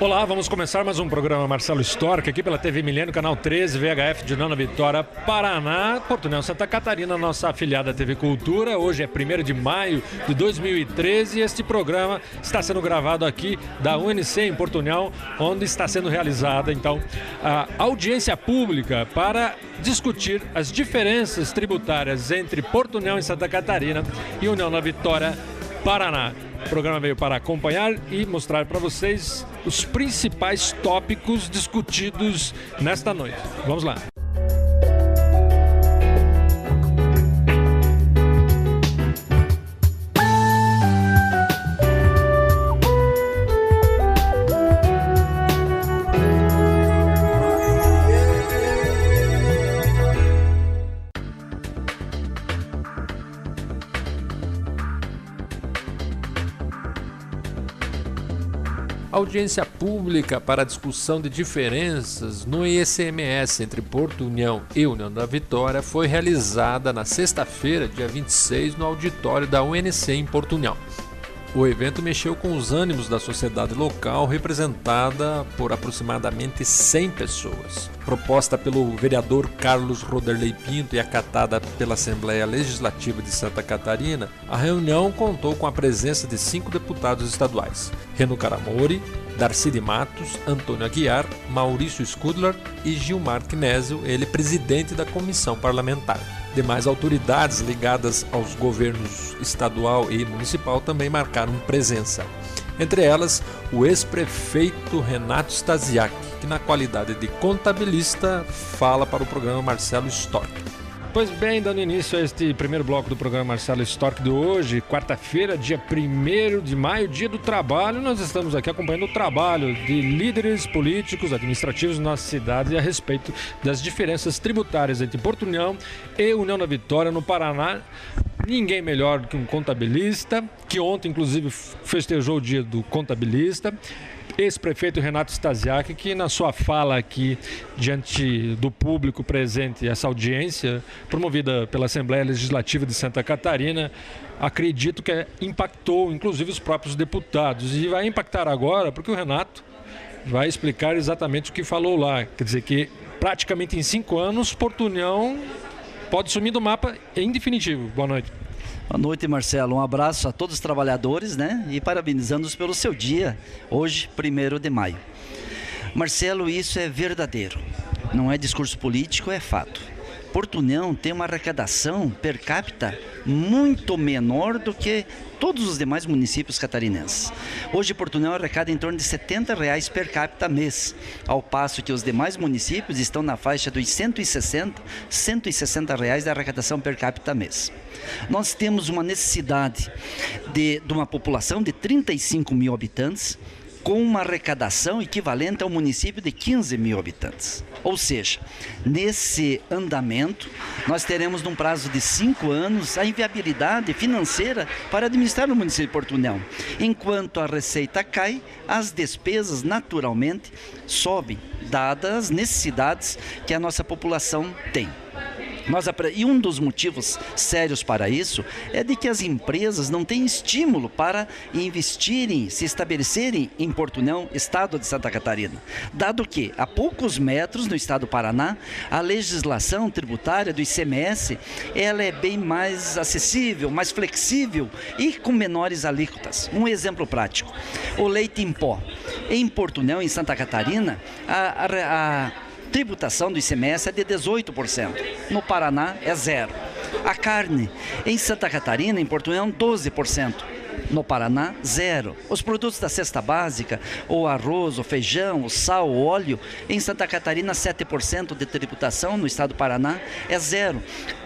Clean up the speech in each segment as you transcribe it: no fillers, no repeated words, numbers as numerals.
Olá, vamos começar mais um programa Marcelo Storck, aqui pela TV Milênio, canal 13, VHF de Nona Vitória, Paraná, Porto União, Santa Catarina, nossa afiliada TV Cultura. Hoje é 1º de maio de 2013 e este programa está sendo gravado aqui da UNC em Porto União, onde está sendo realizada, então, a audiência pública para discutir as diferenças tributárias entre Porto União e Santa Catarina e União da Vitória, Paraná. O programa veio para acompanhar e mostrar para vocês os principais tópicos discutidos nesta noite. Vamos lá. Audiência pública para a discussão de diferenças no ICMS entre Porto União e União da Vitória foi realizada na sexta-feira, dia 26, no auditório da UNC em Porto União. O evento mexeu com os ânimos da sociedade local, representada por aproximadamente 100 pessoas. Proposta pelo vereador Carlos Roderley Pinto e acatada pela Assembleia Legislativa de Santa Catarina, a reunião contou com a presença de 5 deputados estaduais: Reno Caramori, Darcy de Matos, Antônio Aguiar, Maurício Scudler e Gilmar Knezio, ele presidente da comissão parlamentar. Demais autoridades ligadas aos governos estadual e municipal também marcaram presença. Entre elas, o ex-prefeito Renato Stasiak, que na qualidade de contabilista fala para o programa Marcelo Storck. Pois bem, dando início a este primeiro bloco do programa Marcelo Storck de hoje, quarta-feira, dia 1º de maio, dia do trabalho, nós estamos aqui acompanhando o trabalho de líderes políticos, administrativos da nossa cidade a respeito das diferenças tributárias entre Porto União e União da Vitória no Paraná. Ninguém melhor do que um contabilista, que ontem inclusive festejou o dia do contabilista, ex-prefeito Renato Stasiak, que na sua fala aqui diante do público presente, essa audiência promovida pela Assembleia Legislativa de Santa Catarina, acredito que impactou inclusive os próprios deputados, e vai impactar agora porque o Renato vai explicar exatamente o que falou lá. Quer dizer que praticamente em 5 anos Porto União pode sumir do mapa em definitivo. Boa noite. Boa noite, Marcelo. Um abraço a todos os trabalhadores, né? E parabenizando-os pelo seu dia, hoje, 1º de maio. Marcelo, isso é verdadeiro. Não é discurso político, é fato. Porto União tem uma arrecadação per capita muito menor do que todos os demais municípios catarinenses. Hoje, Porto União arrecada em torno de R$70 per capita mês, ao passo que os demais municípios estão na faixa dos R$160 da arrecadação per capita mês. Nós temos uma necessidade de uma população de 35 mil habitantes, com uma arrecadação equivalente ao município de 15 mil habitantes. Ou seja, nesse andamento, nós teremos num prazo de 5 anos a inviabilidade financeira para administrar o município de Porto União. Enquanto a receita cai, as despesas naturalmente sobem, dadas as necessidades que a nossa população tem. E um dos motivos sérios para isso é de que as empresas não têm estímulo para investirem, se estabelecerem em Porto União, estado de Santa Catarina. Dado que, a poucos metros no estado do Paraná, a legislação tributária do ICMS, ela é bem mais acessível, mais flexível e com menores alíquotas. Um exemplo prático: o leite em pó. Em Porto União, em Santa Catarina, a tributação do ICMS é de 18%. No Paraná é 0%. A carne em Santa Catarina, em Porto União, 12%. No Paraná, 0%. Os produtos da cesta básica, o arroz, o feijão, o sal, o óleo, em Santa Catarina, 7% de tributação, no estado do Paraná é 0%.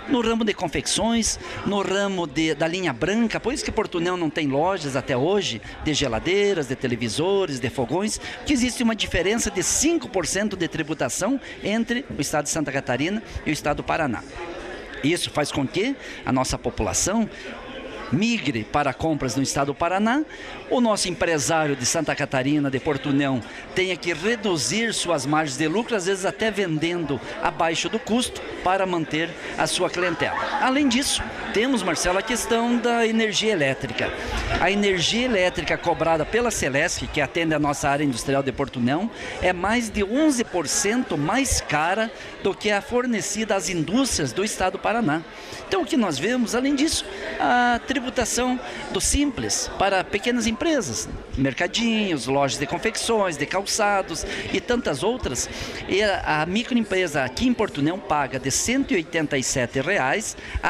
No ramo de confecções, no ramo da linha branca, por isso que Porto União não tem lojas até hoje de geladeiras, de televisores, de fogões, que existe uma diferença de 5% de tributação entre o estado de Santa Catarina e o estado do Paraná. Isso faz com que a nossa população migre para compras no estado do Paraná, o nosso empresário de Santa Catarina, de Porto União, tenha que reduzir suas margens de lucro, às vezes até vendendo abaixo do custo para manter a sua clientela. Além disso, temos, Marcelo, a questão da energia elétrica. A energia elétrica cobrada pela Celesc, que atende a nossa área industrial de Porto União, é mais de 11% mais cara do que a fornecida às indústrias do estado do Paraná. Então, o que nós vemos, além disso, a tributação do Simples para pequenas empresas, mercadinhos, lojas de confecções, de calçados e tantas outras. E a microempresa aqui em Porto União paga de R$ 187 a R$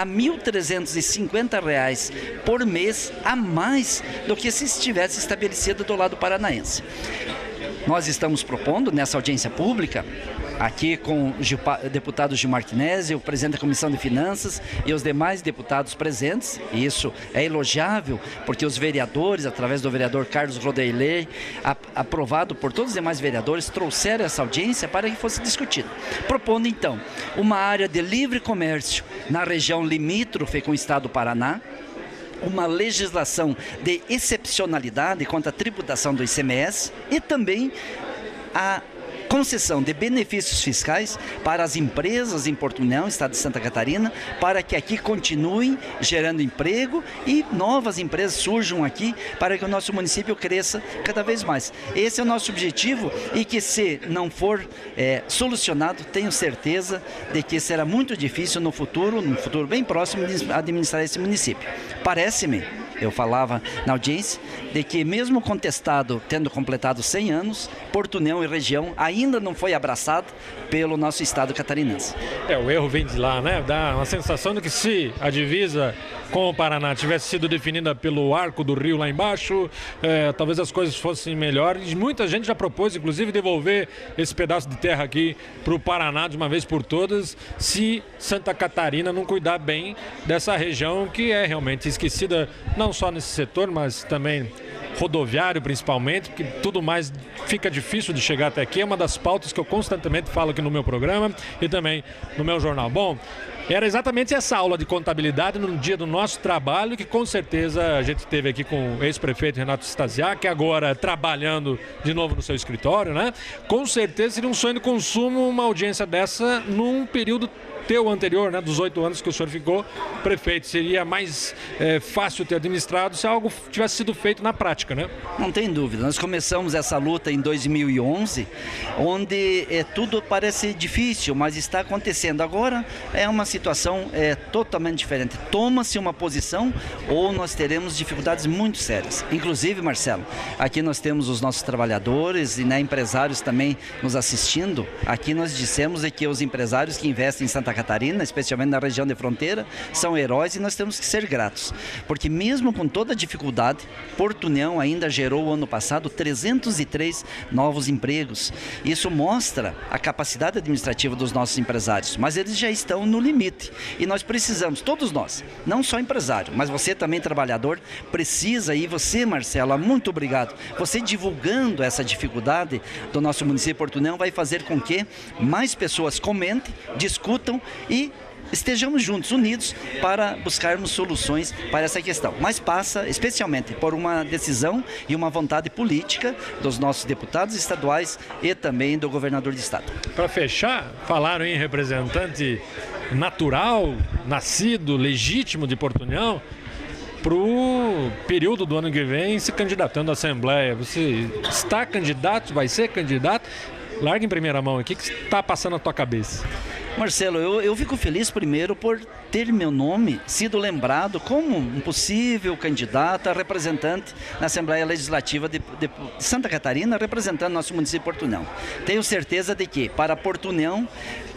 1.350 por mês a mais do que se estivesse estabelecido do lado paranaense. Nós estamos propondo nessa audiência pública, aqui com o deputado Gilmar Knezzi, o presidente da Comissão de Finanças e os demais deputados presentes, e isso é elogiável, porque os vereadores, através do vereador Carlos Rodeillet, aprovado por todos os demais vereadores, trouxeram essa audiência para que fosse discutida. Propondo, então, uma área de livre comércio na região limítrofe com o estado do Paraná, uma legislação de excepcionalidade quanto à tributação do ICMS e também a concessão de benefícios fiscais para as empresas em Porto União, estado de Santa Catarina, para que aqui continuem gerando emprego e novas empresas surjam aqui para que o nosso município cresça cada vez mais. Esse é o nosso objetivo e que, se não for solucionado, tenho certeza de que será muito difícil no futuro bem próximo, administrar esse município. Parece-me, eu falava na audiência, de que mesmo contestado, tendo completado 100 anos, Porto União e região ainda não foi abraçado pelo nosso estado catarinense. O erro vem de lá, né? Dá uma sensação de que se a divisa com o Paraná tivesse sido definida pelo arco do rio lá embaixo, talvez as coisas fossem melhores. Muita gente já propôs, inclusive, devolver esse pedaço de terra aqui para o Paraná de uma vez por todas, se Santa Catarina não cuidar bem dessa região que é realmente esquecida, não só nesse setor, mas também rodoviário principalmente, porque tudo mais fica difícil de chegar até aqui. É uma das pautas que eu constantemente falo aqui no meu programa e também no meu jornal. Bom, era exatamente essa aula de contabilidade no dia do nosso trabalho, que com certeza a gente teve aqui com o ex-prefeito Renato Stasiak, que agora trabalhando de novo no seu escritório, né? Com certeza seria um sonho de consumo uma audiência dessa num período teu anterior, né, dos 8 anos que o senhor ficou prefeito. Seria mais fácil ter administrado se algo tivesse sido feito na prática, né? Não tem dúvida. Nós começamos essa luta em 2011, onde tudo parece difícil, mas está acontecendo. Agora é uma situação totalmente diferente. Toma-se uma posição ou nós teremos dificuldades muito sérias. Inclusive, Marcelo, aqui nós temos os nossos trabalhadores e empresários também nos assistindo. Aqui nós dissemos que os empresários que investem em Santa Catarina, especialmente na região de fronteira, são heróis e nós temos que ser gratos, porque mesmo com toda a dificuldade, Porto União ainda gerou ano passado 303 novos empregos. Isso mostra a capacidade administrativa dos nossos empresários, mas eles já estão no limite e nós precisamos, todos nós, não só empresário, mas você também trabalhador, precisa, e você, Marcela, muito obrigado, você divulgando essa dificuldade do nosso município de Porto União vai fazer com que mais pessoas comentem, discutam e estejamos juntos, unidos, para buscarmos soluções para essa questão. Mas passa especialmente por uma decisão e uma vontade política dos nossos deputados estaduais e também do governador de estado. Para fechar, falaram em representante natural, nascido, legítimo de Porto União, para o período do ano que vem se candidatando à Assembleia. Você está candidato, vai ser candidato? Larga em primeira mão aqui, o que está passando na tua cabeça? Marcelo, eu fico feliz primeiro por ter meu nome sido lembrado como um possível candidato a representante na Assembleia Legislativa de Santa Catarina, representando nosso município de Porto União. Tenho certeza de que para Porto União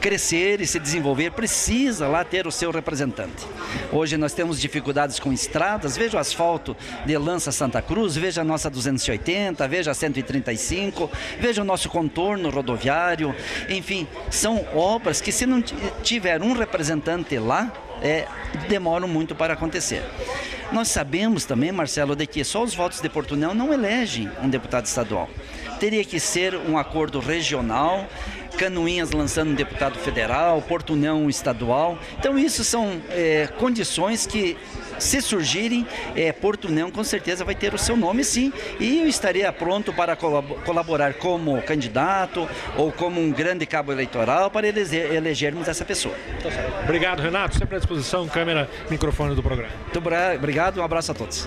crescer e se desenvolver, precisa lá ter o seu representante. Hoje nós temos dificuldades com estradas, veja o asfalto de Lança Santa Cruz, veja a nossa 280, veja a 135, veja o nosso contorno rodoviário, enfim, são obras que se não tiver um representante lá, demoram muito para acontecer. Nós sabemos também, Marcelo, de que só os votos de Porto União não elegem um deputado estadual. teria que ser um acordo regional, Canoinhas lançando um deputado federal, Porto União um estadual. Então isso são condições que, se surgirem, Porto União com certeza vai ter o seu nome, sim, e eu estaria pronto para colaborar como candidato ou como um grande cabo eleitoral para elegermos essa pessoa. Obrigado, Renato. Sempre à disposição, câmera, microfone do programa. Muito obrigado, um abraço a todos.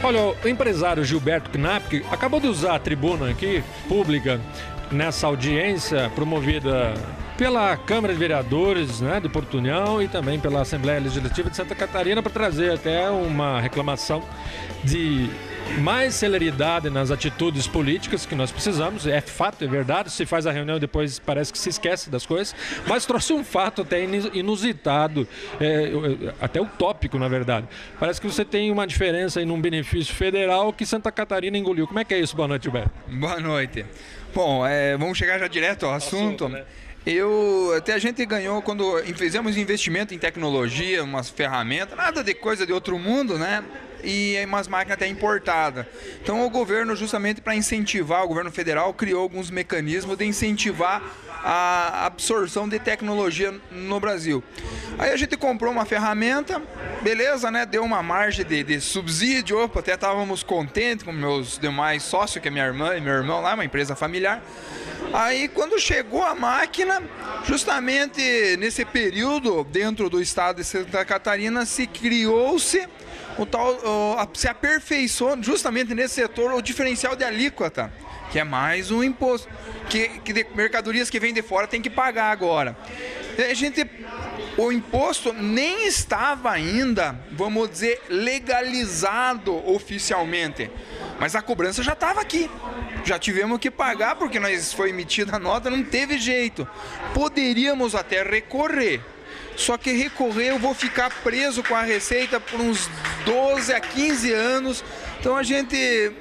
Olha, o empresário Gilberto Knapp acabou de usar a tribuna aqui, pública, nessa audiência promovida pela Câmara de Vereadores, né, de Porto União e também pela Assembleia Legislativa de Santa Catarina para trazer até uma reclamação de mais celeridade nas atitudes políticas que nós precisamos. É fato, é verdade, se faz a reunião e depois parece que se esquece das coisas, mas trouxe um fato até inusitado, até utópico, na verdade. Parece que você tem uma diferença aí num benefício federal que Santa Catarina engoliu. Como é que é isso? Boa noite, Gilberto. Boa noite. Bom, vamos chegar já direto ao assunto. Né? Até a gente ganhou quando fizemos investimento em tecnologia, umas ferramentas, nada de coisa de outro mundo, né? E umas máquinas até importadas. Então o governo, justamente para incentivar, o governo federal criou alguns mecanismos de incentivar a absorção de tecnologia no Brasil. Aí a gente comprou uma ferramenta, beleza, né? Deu uma margem de subsídio, até estávamos contentes com meus demais sócios, que é minha irmã e meu irmão lá, uma empresa familiar. Aí quando chegou a máquina, justamente nesse período, dentro do estado de Santa Catarina, se aperfeiçoou justamente nesse setor o diferencial de alíquota, que é mais um imposto, que de mercadorias que vêm de fora tem que pagar agora. O imposto nem estava ainda, vamos dizer, legalizado oficialmente, mas a cobrança já estava aqui. Já tivemos que pagar porque foi emitida a nota, não teve jeito. Poderíamos até recorrer. Só que recorrer eu vou ficar preso com a Receita por uns 12 a 15 anos. Então a gente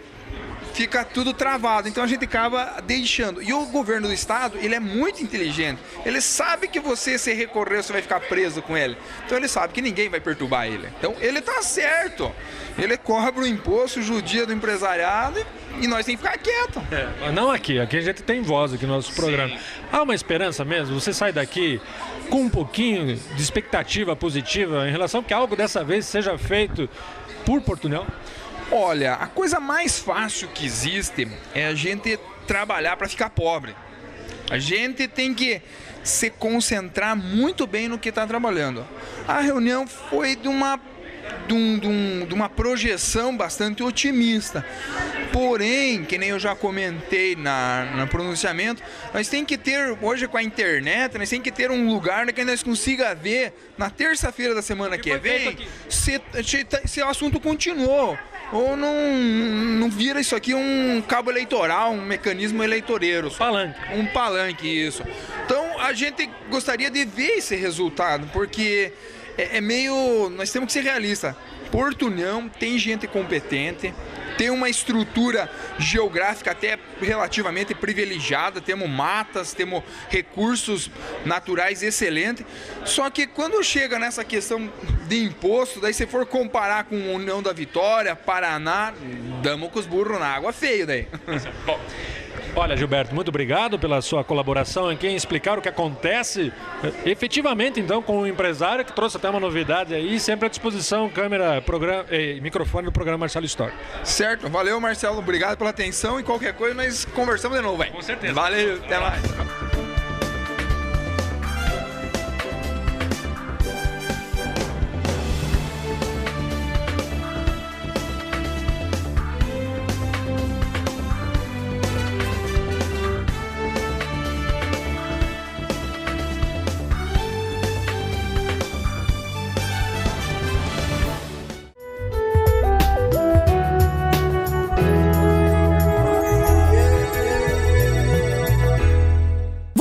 fica tudo travado. Então a gente acaba deixando. E o governo do estado, ele é muito inteligente. Ele sabe que você, se recorrer, você vai ficar preso com ele. Então ele sabe que ninguém vai perturbar ele. Então ele tá certo. Ele cobra o imposto, judia do empresariado e nós temos que ficar quieto. Mas não aqui. Aqui a gente tem voz aqui no nosso programa. Sim. Há uma esperança mesmo? Você sai daqui com um pouquinho de expectativa positiva em relação que algo dessa vez seja feito por Porto União? Olha, a coisa mais fácil que existe é a gente trabalhar para ficar pobre. A gente tem que se concentrar muito bem no que está trabalhando. A reunião foi de uma projeção bastante otimista. Porém, que nem eu já comentei no pronunciamento, nós temos que ter, hoje com a internet, nós temos que ter um lugar que nós consiga ver na terça-feira da semana que vem se o assunto continuou. Ou não vira isso aqui um cabo eleitoral, um mecanismo eleitoreiro. Um palanque, isso. Então, a gente gostaria de ver esse resultado, porque nós temos que ser realistas. Porto União tem gente competente, tem uma estrutura geográfica até relativamente privilegiada, temos matas, temos recursos naturais excelentes, só que quando chega nessa questão de imposto, daí se for comparar com União da Vitória, Paraná, damos com os burros na água feio daí. Bom. Olha, Gilberto, muito obrigado pela sua colaboração aqui em explicar o que acontece efetivamente, então, com o empresário que trouxe até uma novidade aí, sempre à disposição, câmera, microfone do programa Marcelo História. Certo, valeu, Marcelo, obrigado pela atenção e qualquer coisa nós conversamos de novo, velho. Com certeza. Valeu, até mais.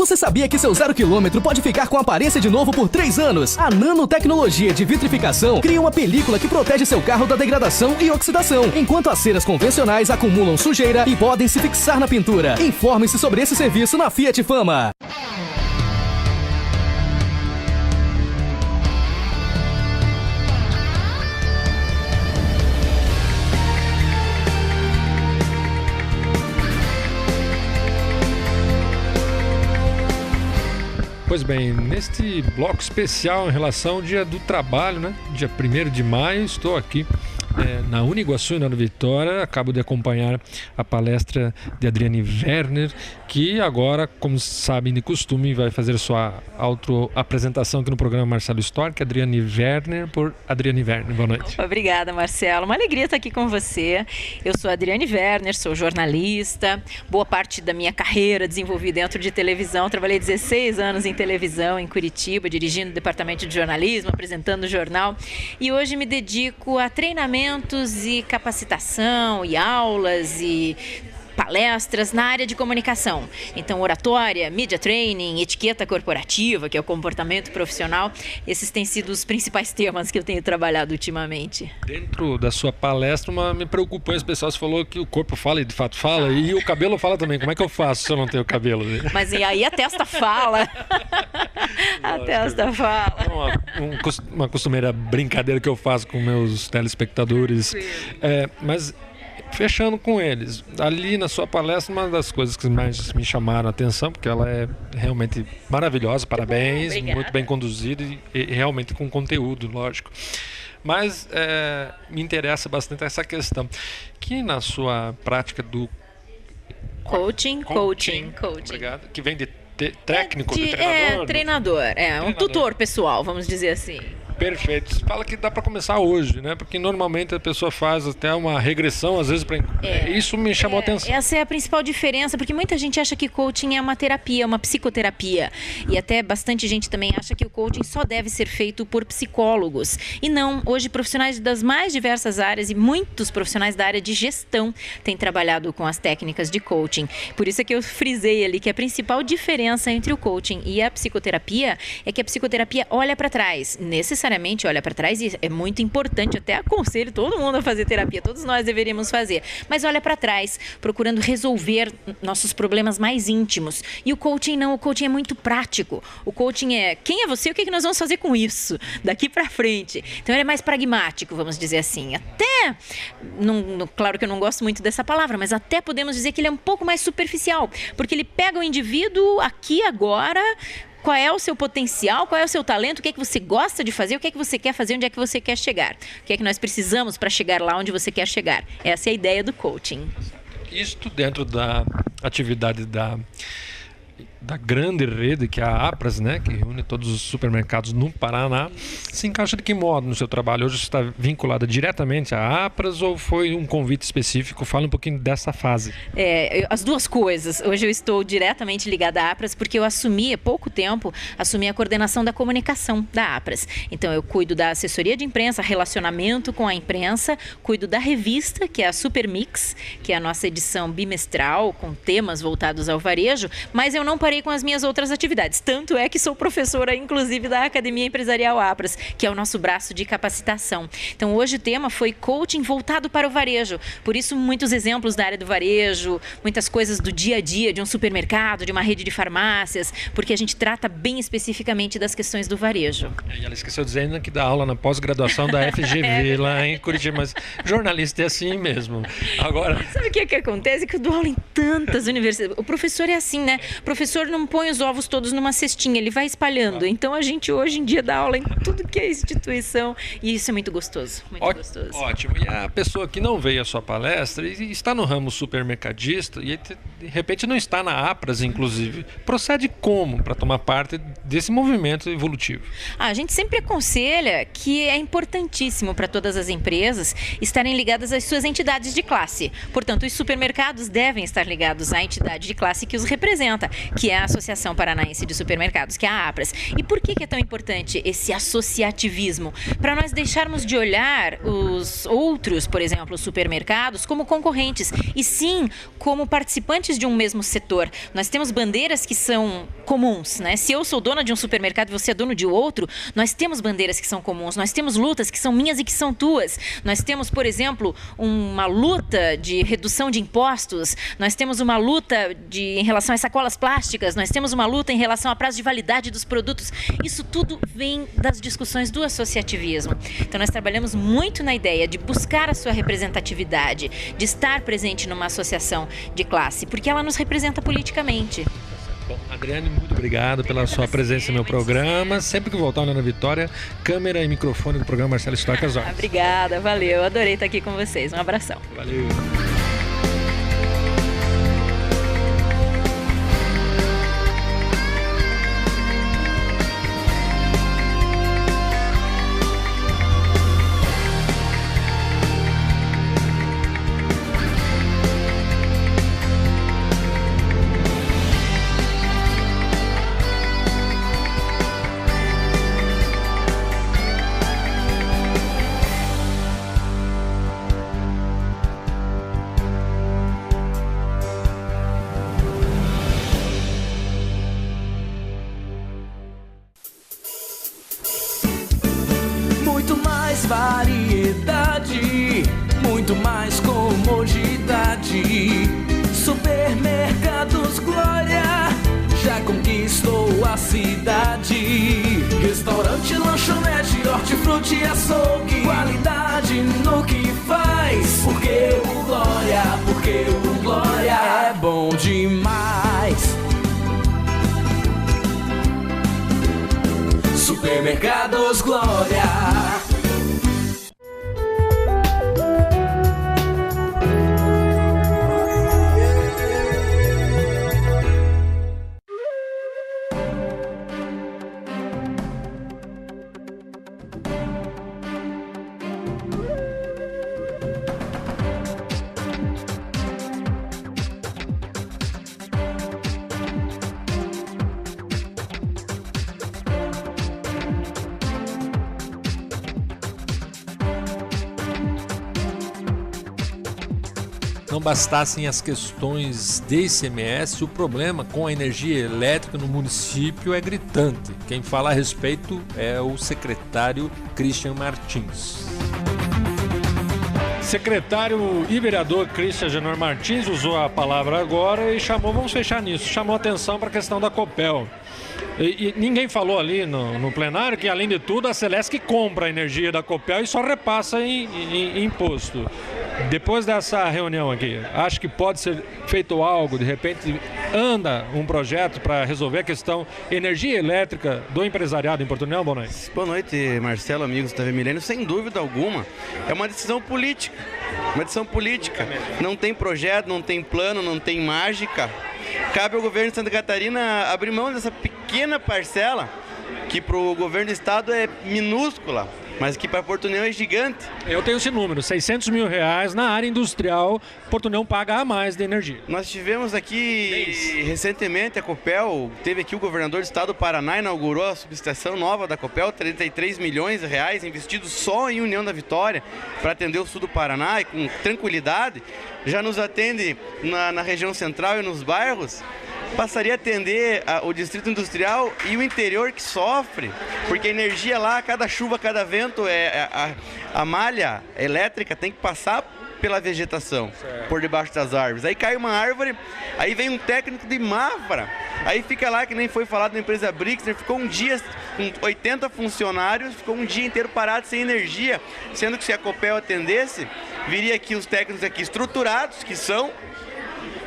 Você sabia que seu 0 km pode ficar com aparência de novo por 3 anos? A nanotecnologia de vitrificação cria uma película que protege seu carro da degradação e oxidação, enquanto as ceras convencionais acumulam sujeira e podem se fixar na pintura. Informe-se sobre esse serviço na Fiat Fama. Pois bem, neste bloco especial em relação ao Dia do Trabalho, né? Dia 1º de maio, estou aqui na Uniguaçu, na Vitória. Acabo de acompanhar a palestra de Adriane Werner, que agora, como sabem de costume, vai fazer sua auto-apresentação aqui no programa Marcelo Storck. Adriane Werner, por Adriane Werner. Boa noite. Obrigada, Marcelo. Uma alegria estar aqui com você. Eu sou a Adriane Werner, sou jornalista. Boa parte da minha carreira desenvolvi dentro de televisão. Trabalhei 16 anos em televisão em Curitiba, dirigindo o departamento de jornalismo, apresentando o jornal. E hoje me dedico a treinamentos e capacitação e aulas e palestras na área de comunicação. Então, oratória, media training, etiqueta corporativa, que é o comportamento profissional, esses têm sido os principais temas que eu tenho trabalhado ultimamente. Dentro da sua palestra, me preocupou, esse pessoal falou que o corpo fala e de fato fala, e o cabelo fala também. Como é que eu faço se eu não tenho cabelo? Mas e aí a testa fala. A testa fala. Uma costumeira brincadeira que eu faço com meus telespectadores. Mas fechando com eles, ali na sua palestra, uma das coisas que mais me chamaram a atenção, porque ela é realmente maravilhosa, parabéns, muito bem conduzida e realmente com conteúdo, lógico. Mas me interessa bastante essa questão, que na sua prática do coaching. Obrigado, que vem de técnico, de treinador? Treinador, um tutor pessoal, vamos dizer assim. Perfeito. Fala que dá para começar hoje, né? Porque normalmente a pessoa faz até uma regressão, às vezes, isso me chamou a atenção. Essa é a principal diferença, porque muita gente acha que coaching é uma terapia, uma psicoterapia. E até bastante gente também acha que o coaching só deve ser feito por psicólogos. E não, hoje profissionais das mais diversas áreas e muitos profissionais da área de gestão têm trabalhado com as técnicas de coaching. Por isso é que eu frisei ali que a principal diferença entre o coaching e a psicoterapia é que a psicoterapia olha para trás, necessariamente olha para trás, e é muito importante, até aconselho todo mundo a fazer terapia, todos nós deveríamos fazer, mas olha para trás, procurando resolver nossos problemas mais íntimos. E o coaching não, o coaching é muito prático. O coaching é quem é você e o que nós vamos fazer com isso daqui para frente. Então ele é mais pragmático, vamos dizer assim. Até, claro que eu não gosto muito dessa palavra, mas até podemos dizer que ele é um pouco mais superficial, porque ele pega o indivíduo aqui agora. Qual é o seu potencial, qual é o seu talento, o que é que você gosta de fazer, o que é que você quer fazer, onde é que você quer chegar. O que é que nós precisamos para chegar lá onde você quer chegar. Essa é a ideia do coaching. Isto dentro da atividade da grande rede, que é a APRAS, né, que reúne todos os supermercados no Paraná, se encaixa de que modo no seu trabalho? Hoje você está vinculada diretamente à APRAS ou foi um convite específico? Fala um pouquinho dessa fase. As duas coisas. Hoje eu estou diretamente ligada à APRAS porque eu assumi, há pouco tempo, a coordenação da comunicação da APRAS. Então eu cuido da assessoria de imprensa, relacionamento com a imprensa, cuido da revista, que é a Super Mix, que é a nossa edição bimestral, com temas voltados ao varejo, mas eu não parei com as minhas outras atividades. Tanto é que sou professora, inclusive, da Academia Empresarial APRAS, que é o nosso braço de capacitação. Então, hoje o tema foi coaching voltado para o varejo. Por isso, muitos exemplos da área do varejo, muitas coisas do dia a dia de um supermercado, de uma rede de farmácias, porque a gente trata bem especificamente das questões do varejo. E ela esqueceu dizendo que dá aula na pós-graduação da FGV lá em Curitiba, mas jornalista é assim mesmo. Agora... Sabe o que acontece? Que eu dou aula em tantas universidades. O professor é assim, né? O professor não põe os ovos todos numa cestinha, ele vai espalhando. Então a gente hoje em dia dá aula em tudo que é instituição e isso é muito gostoso. Gostoso. Ótimo. E a pessoa que não veio à sua palestra e está no ramo supermercadista e de repente não está na APRAS, inclusive, procede como para tomar parte desse movimento evolutivo? A gente sempre aconselha que é importantíssimo para todas as empresas estarem ligadas às suas entidades de classe. Portanto, os supermercados devem estar ligados à entidade de classe que os representa, que que é a Associação Paranaense de Supermercados, que é a APRAS. E por que é tão importante esse associativismo? Para nós deixarmos de olhar os outros, por exemplo, os supermercados, como concorrentes, e sim como participantes de um mesmo setor. Nós temos bandeiras que são comuns, né? Se eu sou dona de um supermercado e você é dono de outro, nós temos bandeiras que são comuns, nós temos lutas que são minhas e que são tuas. Nós temos, por exemplo, uma luta de redução de impostos, nós temos uma luta em relação às sacolas plásticas, nós temos uma luta em relação a prazo de validade dos produtos. Isso tudo vem das discussões do associativismo. Então nós trabalhamos muito na ideia de buscar a sua representatividade, de estar presente numa associação de classe, porque ela nos representa politicamente. Bom, Adriane, muito obrigado pela sua presença no meu programa. Sempre que voltar na Vitória, câmera e microfone do programa Marcelo Stock às ordens. Obrigada, valeu. Adorei estar aqui com vocês. Um abração. Valeu. Variedade, muito mais comodidade. Supermercados Glória já conquistou a cidade. Restaurante, lanchonete, hortifruti e açougue. Qualidade no que faz. Porque o Glória é bom demais. Supermercados Glória. Não bastassem as questões de ICMS, o problema com a energia elétrica no município é gritante. Quem fala a respeito é o secretário Christian Martins. Secretário e vereador Christian Genor Martins usou a palavra agora e vamos fechar nisso, chamou atenção para a questão da Copel. E ninguém falou ali no plenário que, além de tudo, a Celesc compra a energia da Copel e só repassa em imposto. Depois dessa reunião aqui, acho que pode ser feito algo, de repente anda um projeto para resolver a questão energia elétrica do empresariado em Porto União? Boa noite. Boa noite, Marcelo, amigos da TV Milênio. Sem dúvida alguma, é uma decisão política. Uma decisão política. Não tem projeto, não tem plano, não tem mágica. Cabe ao governo de Santa Catarina abrir mão dessa pequena parcela, que para o governo do estado é minúscula, mas que para Porto União é gigante. Eu tenho esse número, R$600 mil na área industrial, Porto União paga a mais de energia. Nós tivemos aqui recentemente a Copel, teve aqui o governador do estado do Paraná, inaugurou a subestação nova da Copel, R$33 milhões investidos só em União da Vitória para atender o sul do Paraná e com tranquilidade. Já nos atende na região central e nos bairros. Passaria a atender o distrito industrial e o interior que sofre, porque a energia lá, cada chuva, cada vento, a malha elétrica tem que passar pela vegetação, por debaixo das árvores. Aí cai uma árvore, aí vem um técnico de Mafra, aí fica lá, que nem foi falado na empresa Brixner, ficou um dia com 80 funcionários, ficou um dia inteiro parado sem energia, sendo que se a Copel atendesse, viria aqui os técnicos aqui estruturados, que são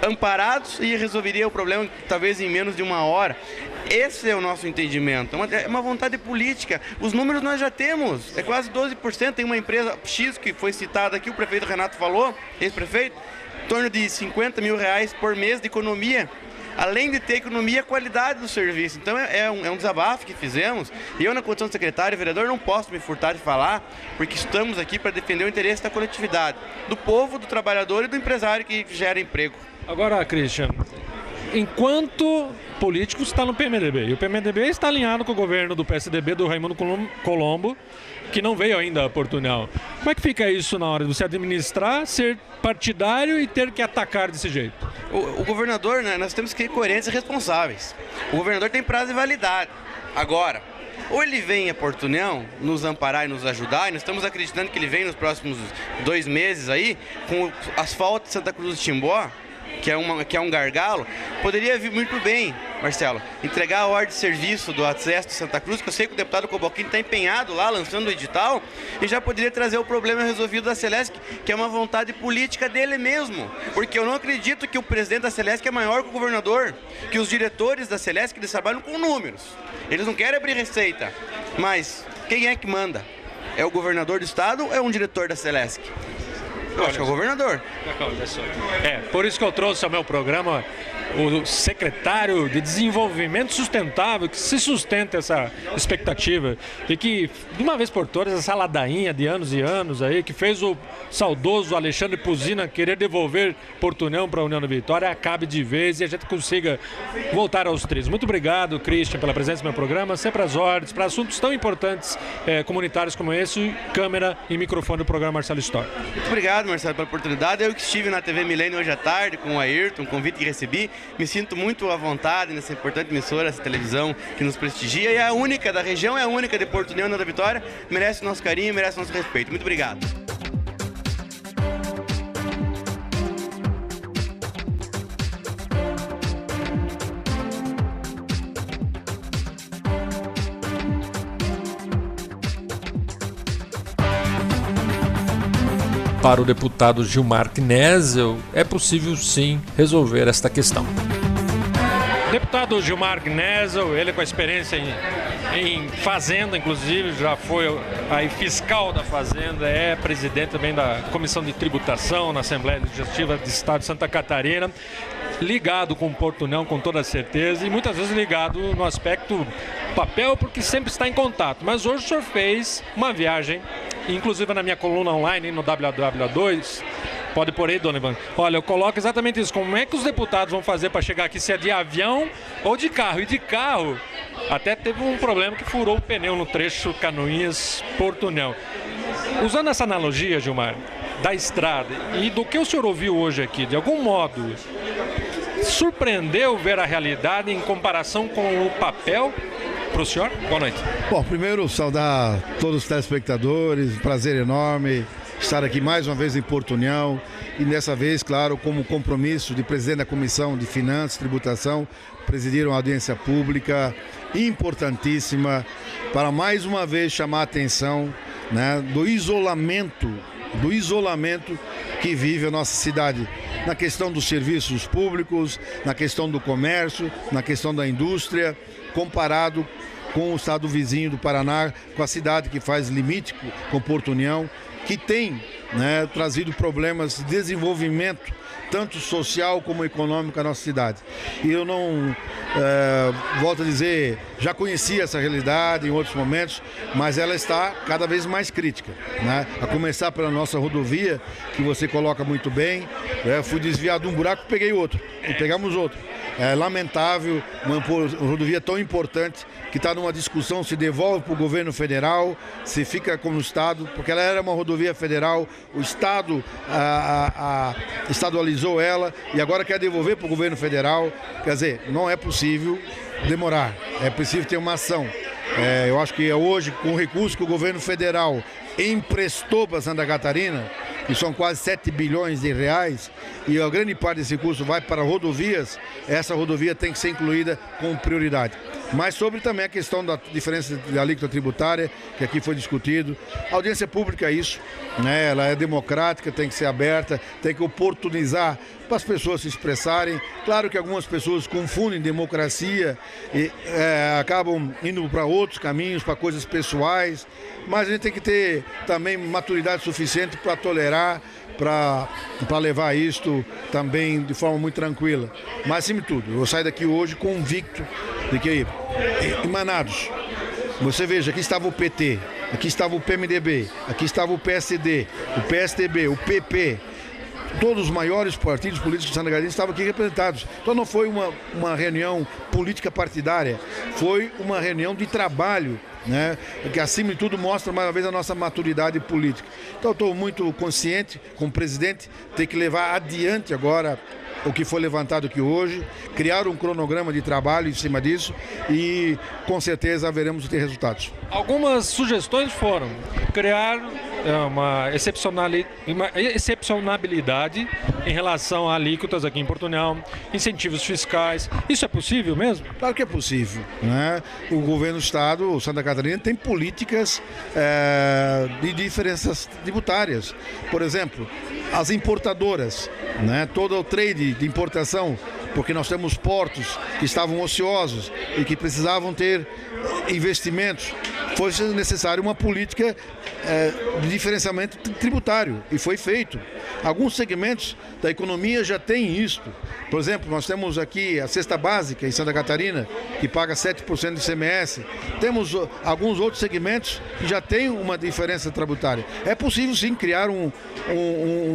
amparados, e resolveria o problema talvez em menos de uma hora. Esse é o nosso entendimento, é uma vontade política. Os números nós já temos, é quase 12%. Tem uma empresa X que foi citada aqui, o prefeito Renato falou, ex-prefeito, em torno de R$50 mil por mês de economia. Além de ter economia, qualidade do serviço. Então é um desabafo que fizemos. E eu, na condição de secretário e vereador, não posso me furtar de falar, porque estamos aqui para defender o interesse da coletividade, do povo, do trabalhador e do empresário que gera emprego. Agora, Christian, enquanto político está no PMDB. E o PMDB está alinhado com o governo do PSDB, do Raimundo Colombo, que não veio ainda a Portunhol. Como é que fica isso na hora de você administrar, ser partidário e ter que atacar desse jeito? O governador, né, nós temos que ir coerentes e responsáveis. O governador tem prazo de validade. Agora, ou ele vem a Portunhol nos amparar e nos ajudar, e nós estamos acreditando que ele vem nos próximos 2 meses aí, com o asfalto de Santa Cruz do Timbó, que é um gargalo, poderia vir muito bem, Marcelo, entregar a ordem de serviço do acesso de Santa Cruz, que eu sei que o deputado Coboquini está empenhado lá, lançando o edital, e já poderia trazer o problema resolvido da Celesc, que é uma vontade política dele mesmo, porque eu não acredito que o presidente da Celesc é maior que o governador, que os diretores da Celesc, eles trabalham com números, eles não querem abrir receita, mas quem é que manda? É o governador do estado ou é um diretor da Celesc? Eu acho que é o governador. Por isso que eu trouxe ao meu programa o secretário de Desenvolvimento Sustentável, que se sustenta essa expectativa e que, de uma vez por todas, essa ladainha de anos e anos aí, que fez o saudoso Alexandre Puzina querer devolver Portunhol para a União da Vitória, acabe de vez e a gente consiga voltar aos trilhos. Muito obrigado, Christian, pela presença no meu programa, sempre às ordens, para assuntos tão importantes comunitários como esse, câmera e microfone do programa Marcelo Storr. Muito obrigado, Marcelo, pela oportunidade. Eu que estive na TV Milênio hoje à tarde com o Ayrton, um convite que recebi, me sinto muito à vontade nessa importante emissora, essa televisão que nos prestigia e é a única da região, é a única de Portunhol, União da Vitória, merece o nosso carinho, merece o nosso respeito. Muito obrigado. Para o deputado Gilmar Knezzel, é possível sim resolver esta questão. Deputado Gilmar Knezzel, ele com a experiência em fazenda, inclusive, já foi aí fiscal da fazenda, é presidente também da Comissão de Tributação na Assembleia Legislativa do Estado de Santa Catarina, ligado com o Portunhol com toda certeza e muitas vezes ligado no aspecto papel, porque sempre está em contato. Mas hoje o senhor fez uma viagem, inclusive na minha coluna online no www2, pode pôr aí, dona Ivan. Olha, eu coloco exatamente isso. Como é que os deputados vão fazer para chegar aqui, se é de avião ou de carro? E de carro, até teve um problema que furou o pneu no trecho Canoinhas-Portunhol. Usando essa analogia, Gilmar, da estrada e do que o senhor ouviu hoje aqui, de algum modo, surpreendeu ver a realidade em comparação com o papel para o senhor? Boa noite. Bom, primeiro saudar todos os telespectadores, prazer enorme estar aqui mais uma vez em Portunhol e dessa vez, claro, como compromisso de presidente da Comissão de Finanças e Tributação, presidiram a audiência pública importantíssima para mais uma vez chamar a atenção, né, do isolamento que vive a nossa cidade na questão dos serviços públicos, na questão do comércio, na questão da indústria, comparado com o estado vizinho do Paraná, com a cidade que faz limite com Portunhol, que tem, né, trazido problemas de desenvolvimento, tanto social como econômico à nossa cidade. E eu não, volto a dizer, já conhecia essa realidade em outros momentos, mas ela está cada vez mais crítica, né? A começar pela nossa rodovia, que você coloca muito bem, fui desviado de um buraco, peguei outro, e pegamos outro. É lamentável, uma rodovia tão importante que está numa discussão, se devolve para o governo federal, se fica como Estado, porque ela era uma rodovia federal, o Estado estadualizou ela e agora quer devolver para o governo federal. Quer dizer, não é possível demorar, é preciso ter uma ação. Eu acho que hoje, com o recurso que o governo federal emprestou para Santa Catarina, que são quase 7 bilhões de reais, e a grande parte desse recurso vai para rodovias, essa rodovia tem que ser incluída com prioridade. Mas sobre também a questão da diferença de alíquota tributária, que aqui foi discutido. A audiência pública é isso, né? Ela é democrática, tem que ser aberta, tem que oportunizar para as pessoas se expressarem. Claro que algumas pessoas confundem democracia e acabam indo para outros caminhos, para coisas pessoais, mas a gente tem que ter também maturidade suficiente para tolerar, para levar isto também de forma muito tranquila. Mas, acima de tudo, eu vou sair daqui hoje convicto de que, emanados, você veja, aqui estava o PT, aqui estava o PMDB, aqui estava o PSD, o PSDB, o PP, todos os maiores partidos políticos de Santa Catarina estavam aqui representados. Então não foi uma reunião política partidária, foi uma reunião de trabalho, né, que acima de tudo mostra mais uma vez a nossa maturidade política. Então estou muito consciente, como presidente, ter que levar adiante agora o que foi levantado aqui hoje, criar um cronograma de trabalho em cima disso e com certeza haveremos de ter resultados. Algumas sugestões foram criar uma excepcionalidade em relação a alíquotas aqui em Porto União, incentivos fiscais. Isso é possível mesmo? Claro que é possível, né? O governo do estado, Santa Catarina, tem políticas de diferenças tributárias. Por exemplo, as importadoras, né? Todo o trade de importação, porque nós temos portos que estavam ociosos e que precisavam ter investimentos. Foi necessário uma política de diferenciamento tributário e foi feito. Alguns segmentos da economia já têm isto. Por exemplo, nós temos aqui a cesta básica em Santa Catarina, que paga 7% de ICMS. Temos alguns outros segmentos que já têm uma diferença tributária. É possível sim criar um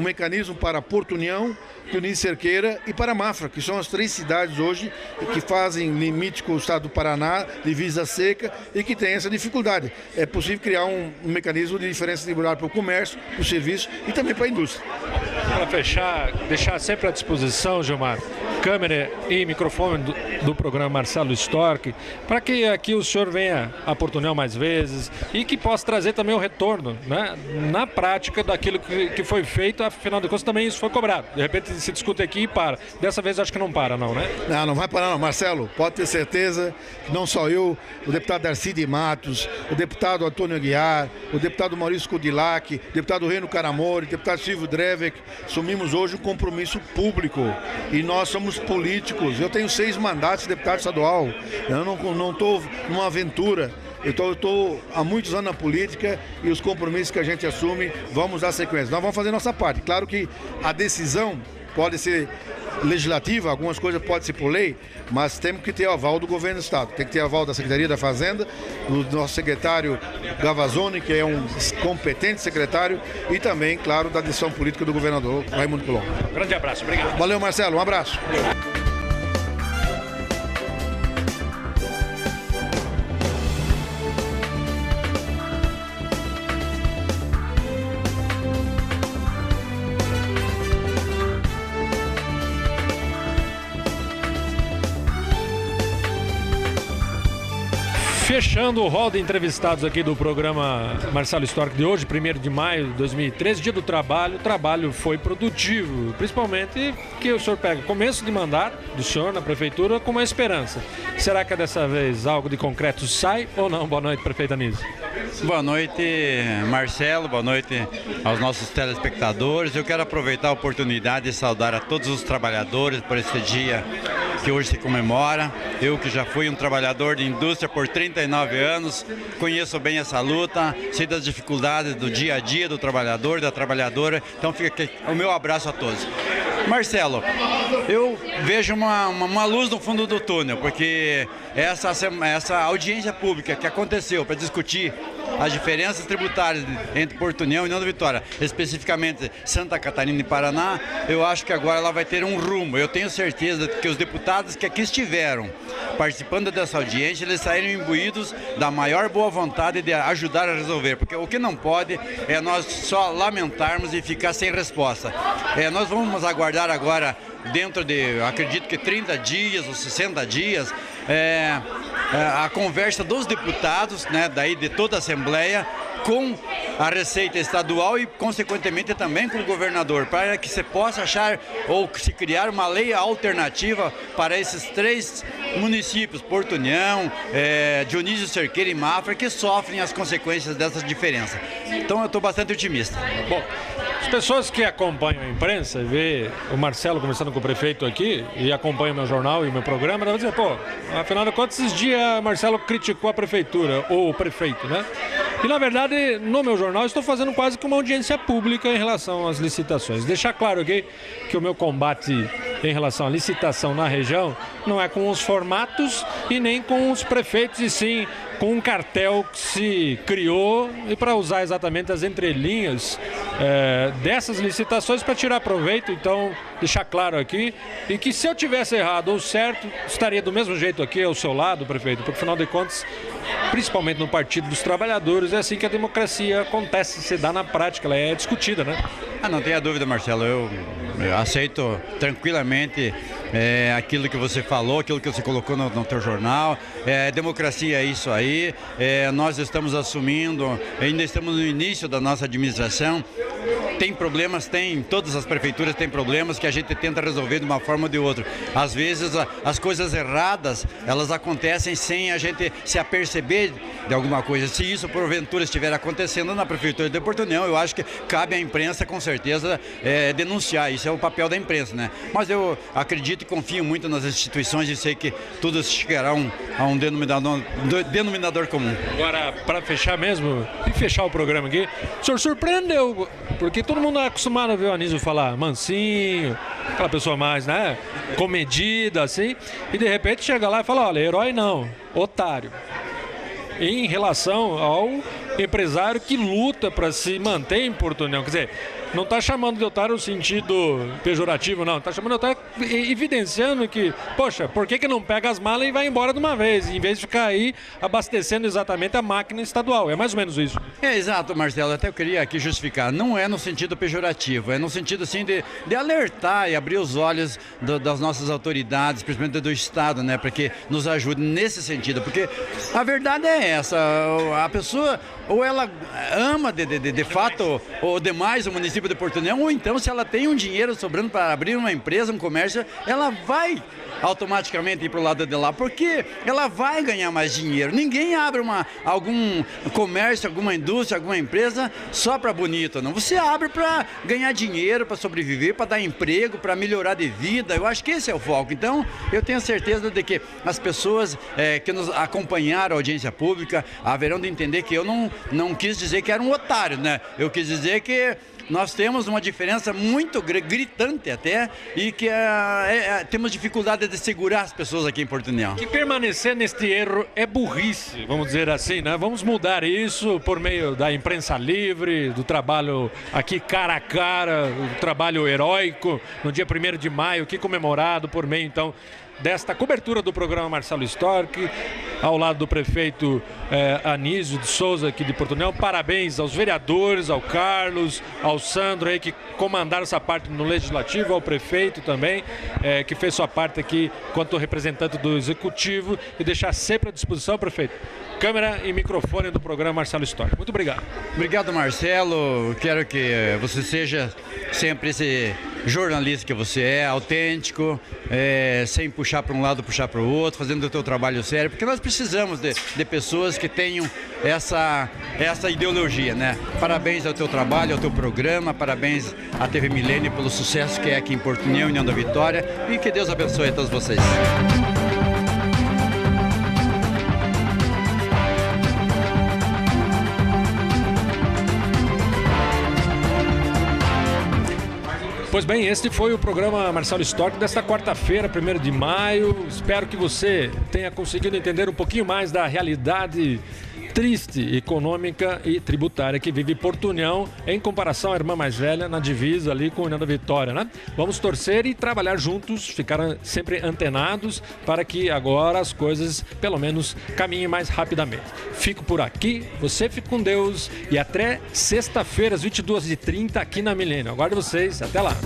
mecanismo para Porto União, Tunis Cerqueira e para Mafra, que são as 3 cidades hoje que fazem limite com o estado do Paraná, divisa seca e que tem essa dificuldade. É possível criar um mecanismo de diferença tributária para o comércio, para o serviço e também para a indústria. Para fechar, deixar sempre à disposição, Gilmar, câmera e microfone do programa Marcelo Storck, para que aqui o senhor venha a Porto União mais vezes e que possa trazer também o retorno, né, na prática daquilo que foi feito. Afinal de contas também isso foi cobrado. De repente se discute aqui e para. Dessa vez acho que não para não, né? Não vai parar não, Marcelo. Pode ter certeza que não só eu, o deputado Darcy de Matos, o deputado Antônio Aguiar, o deputado Maurício Kudilac, o deputado Reno Caramori, o deputado Silvio Drevek, assumimos hoje um compromisso público e nós somos políticos. Eu tenho 6 mandatos de deputado estadual. Eu não estou numa aventura. Eu estou há muitos anos na política e os compromissos que a gente assume, vamos dar sequência. Nós vamos fazer nossa parte. Claro que a decisão pode ser legislativa, algumas coisas podem ser por lei, mas temos que ter o aval do governo do estado. Tem que ter aval da Secretaria da Fazenda, do nosso secretário Gavazzoni, que é um competente secretário, e também, claro, da decisão política do governador Raimundo Colombo. Grande abraço, obrigado. Valeu, Marcelo, um abraço. Fechando o rol de entrevistados aqui do programa Marcelo Storck de hoje, 1º de maio de 2013, dia do trabalho. O trabalho foi produtivo, principalmente que o senhor pega o começo de mandato do senhor na prefeitura com uma esperança. Será que dessa vez algo de concreto sai ou não? Boa noite, prefeita Anísio. Boa noite, Marcelo, boa noite aos nossos telespectadores. Eu quero aproveitar a oportunidade de saudar a todos os trabalhadores por esse dia que hoje se comemora. Eu que já fui um trabalhador de indústria por 39 anos, conheço bem essa luta, sei das dificuldades do dia a dia do trabalhador, da trabalhadora, então fica aqui o meu abraço a todos. Marcelo, eu vejo uma luz no fundo do túnel, porque essa audiência pública que aconteceu para discutir as diferenças tributárias entre Porto União e União da Vitória, especificamente Santa Catarina e Paraná, eu acho que agora ela vai ter um rumo. Eu tenho certeza que os deputados que aqui estiveram participando dessa audiência, eles saíram imbuídos da maior boa vontade de ajudar a resolver, porque o que não pode é nós só lamentarmos e ficar sem resposta. Nós vamos aguardar agora, dentro de, acredito que 30 dias ou 60 dias, a conversa dos deputados, né, daí de toda a Assembleia, com a Receita Estadual e, consequentemente, também com o governador, para que se possa achar ou se criar uma lei alternativa para esses 3 municípios, Porto União, Dionísio Cerqueira e Mafra, que sofrem as consequências dessa diferença. Então eu estou bastante otimista. Bom, as pessoas que acompanham a imprensa e vê o Marcelo conversando com o prefeito aqui e acompanham o meu jornal e o meu programa, vão dizer, pô, afinal de contas, esses dias Marcelo criticou a prefeitura ou o prefeito, né? E, na verdade, no meu jornal, eu estou fazendo quase que uma audiência pública em relação às licitações. Deixar claro aqui que o meu combate em relação à licitação na região não é com os formatos e nem com os prefeitos, e sim com um cartel que se criou e para usar exatamente as entrelinhas dessas licitações para tirar proveito. Então, deixar claro aqui, e que se eu tivesse errado ou certo, estaria do mesmo jeito aqui ao seu lado, prefeito, porque afinal de contas, principalmente no Partido dos Trabalhadores, é assim que a democracia acontece, se dá na prática, ela é discutida, né? Não tenha dúvida, Marcelo, eu aceito tranquilamente aquilo que você falou, aquilo que você colocou no teu jornal. Democracia é isso aí, nós estamos assumindo, ainda estamos no início da nossa administração. Tem problemas, todas as prefeituras têm problemas que a gente tenta resolver de uma forma ou de outra. Às vezes as coisas erradas, elas acontecem sem a gente se aperceber de alguma coisa. Se isso porventura estiver acontecendo na prefeitura de Porto União, eu acho que cabe à imprensa com certeza denunciar. Isso é o papel da imprensa, né? Mas eu acredito e confio muito nas instituições e sei que tudo chegará a um denominador comum. Agora, para fechar mesmo, e fechar o programa aqui, o senhor surpreendeu, porque todo mundo é acostumado a ver o Anísio falar mansinho, aquela pessoa mais, né, comedida, assim, e de repente chega lá e fala, olha, herói não, otário. Em relação ao empresário que luta para se manter em Porto União, quer dizer, não está chamando de otário no sentido pejorativo, não. Está chamando de otário evidenciando que, poxa, por que não pega as malas e vai embora de uma vez, em vez de ficar aí abastecendo exatamente a máquina estadual. É mais ou menos isso. Exato, Marcelo. Até eu queria aqui justificar. Não é no sentido pejorativo, é no sentido, assim, de alertar e abrir os olhos das nossas autoridades, principalmente do Estado, né, para que nos ajude nesse sentido. Porque a verdade é essa, a pessoa, ou ela ama de fato, ou demais o município de Porto União, ou então se ela tem um dinheiro sobrando para abrir uma empresa, um comércio, ela vai automaticamente ir para o lado de lá, porque ela vai ganhar mais dinheiro. Ninguém abre algum comércio, alguma indústria, alguma empresa só para bonito, não. Você abre para ganhar dinheiro, para sobreviver, para dar emprego, para melhorar de vida. Eu acho que esse é o foco. Então, eu tenho certeza de que as pessoas que nos acompanharam a audiência pública haverão de entender que eu não quis dizer que era um otário, né? Eu quis dizer que nós temos uma diferença muito gritante até, e que temos dificuldade de segurar as pessoas aqui em Porto União. Que permanecer neste erro é burrice, vamos dizer assim, né? Vamos mudar isso por meio da imprensa livre, do trabalho aqui cara a cara, o trabalho heróico, no dia 1º de maio, aqui comemorado por meio, então, desta cobertura do programa Marcelo Storck, ao lado do prefeito Anísio de Souza, aqui de Porto União. Parabéns aos vereadores, ao Carlos, ao Sandro aí, que comandaram essa parte no Legislativo, ao prefeito também, que fez sua parte aqui quanto representante do Executivo, e deixar sempre à disposição, prefeito, câmera e microfone do programa Marcelo Storck. Muito obrigado. Obrigado, Marcelo. Quero que você seja sempre esse jornalista que você é, autêntico, sem puxar para um lado, puxar para o outro, fazendo o teu trabalho sério, porque nós precisamos de pessoas que tenham essa ideologia, né? Parabéns ao teu trabalho, ao teu programa, parabéns à TV Milênio pelo sucesso que é aqui em Porto União, União da Vitória, e que Deus abençoe a todos vocês. Pois bem, este foi o programa Marcelo Storck desta quarta-feira, 1º de maio. Espero que você tenha conseguido entender um pouquinho mais da realidade triste, econômica e tributária que vive Porto União em comparação à irmã mais velha na divisa ali com a União da Vitória, né? Vamos torcer e trabalhar juntos, ficar sempre antenados para que agora as coisas pelo menos caminhem mais rapidamente. Fico por aqui, você fica com Deus e até sexta-feira às 22h30 aqui na Milênio. Aguardo vocês, até lá!